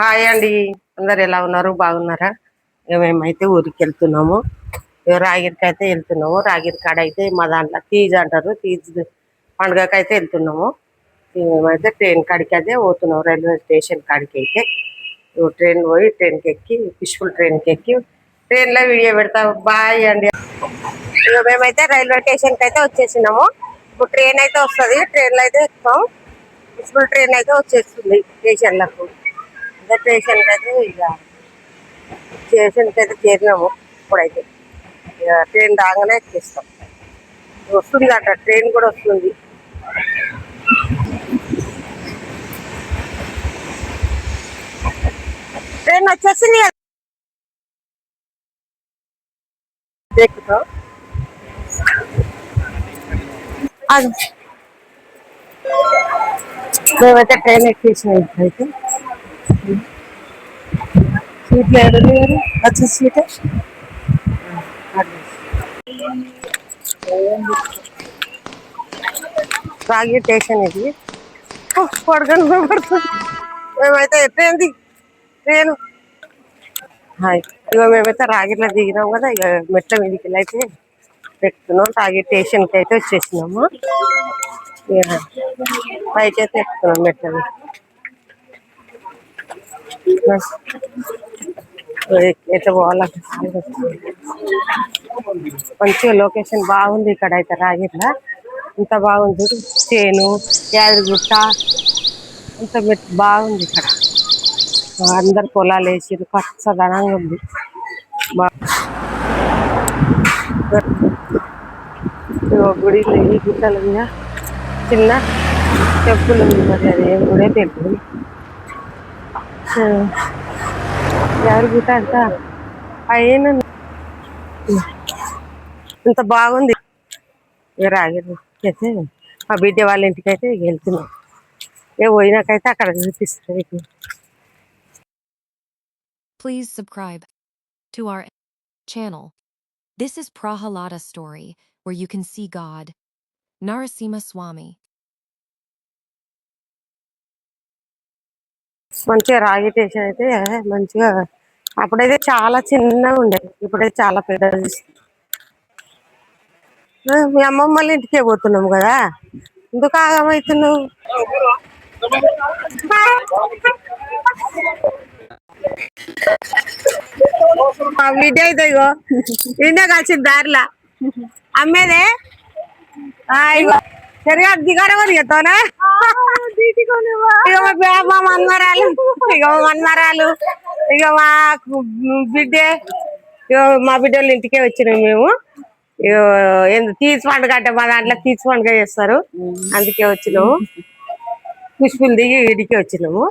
Hi అండి, అందరు ఎలా ఉన్నారు? బాగున్నారా? మేమైతే ఊరికి వెళ్తున్నాము. రాగిరికి అయితే వెళ్తున్నాము. రాగిరి కాడ అయితే మా దాంట్లో తీజ్ అంటారు. తీజ్ పండుగకి అయితే వెళ్తున్నాము. మేమైతే ట్రైన్ కాడికి అయితే పోతున్నాము. రైల్వే స్టేషన్ కాడికి అయితే ట్రైన్ పోయి ట్రైన్కి ఎక్కి పీస్ఫుల్ ట్రైన్కి ఎక్కి ట్రైన్లో వీడియో పెడతాము. బాయ్ అండి. మేమైతే రైల్వే స్టేషన్కి అయితే వచ్చేసినాము. ఇప్పుడు ట్రైన్ అయితే వస్తుంది. ట్రైన్లో అయితే ఎక్కుతాం. పీస్ఫుల్ ట్రైన్ అయితే వచ్చేస్తుంది స్టేషన్లకు. స్టేషన్కి అయితే స్టేషన్కి అయితే చేరినాము. ఇప్పుడైతే ట్రైన్ రాగానే ఎక్కిస్తాం. వస్తుంది అట, ట్రైన్ కూడా వస్తుంది. ట్రైన్ వచ్చేసింది కదా, ఎక్కుతాం. మేమైతే ట్రైన్ ఎక్కేసినాం. ఇప్పుడైతే సీట్లు ఏడు వచ్చే సీట్ రాగి స్టేషన్ ఇది. పడుకొని పడుతుంది. మేమైతే ఎట్టేంది ట్రైన్. ఇక మేమైతే రాగిట్లో దిగినాం కదా, ఇక మెట్ల మీదికి అయితే ఎక్కుతున్నాం. రాగి స్టేషన్కి అయితే వచ్చేసినాము. ఇక పైకి అయితే ఎక్కుతున్నాం మెట్ల మీద. ఎట్లా పోవాలంటే మంచిగా లొకేషన్ బాగుంది. ఇక్కడ అయితే రాగిట్ల ఇంత బాగుంది. చేను యాదగిరిగుట్ట అంత బాగుంది. ఇక్కడ అందరు పొలాలు వేసిరు, పచ్చదనంగా ఉంది. గుడి ఈ గుట్టల మీద చిన్న టెంపుల్ ఉంది. మరి అది ఏం గుడే తెలియదు. యాదగిరిగుట్ట అంట పైన ఇంత బాగుంది. రాగిరి అయితే మా బిడ్డ వాళ్ళ ఇంటికి అయితే వెళ్తున్నాం. పోయినాకైతే అక్కడ చూపిస్తుంది. Please subscribe to our channel. This is Prahalada story where you can see God, Narasimha Swami. మంచిగా రాగి స్టేషన్ అయితే మంచిగా అప్పుడైతే చాలా చిన్నగా ఉండేది, ఇప్పుడైతే చాలా పెద్దది. మీ అమ్మమ్మ వాళ్ళ ఇంటికే పోతున్నాము కదా, ఎందుకు ఆగమవుతున్నావు? వీడియో అయితే ఇగో వీడియో కలిసింది దారిలా అమ్మేదే. ఇగో సరిగా దిగాడమని చెప్తానా? ఇక మా మన్మరాలు, ఇక మన్మరాలు, ఇక మా బిడ్డే, ఇక మా బిడ్డ వాళ్ళ ఇంటికే వచ్చినాం మేము. తీసి పండుగ అంటే మా దాంట్లో తీసి పండుగ చేస్తారు, అందుకే వచ్చినాము. పుష్పులు దిగి ఇడికి వచ్చినాము.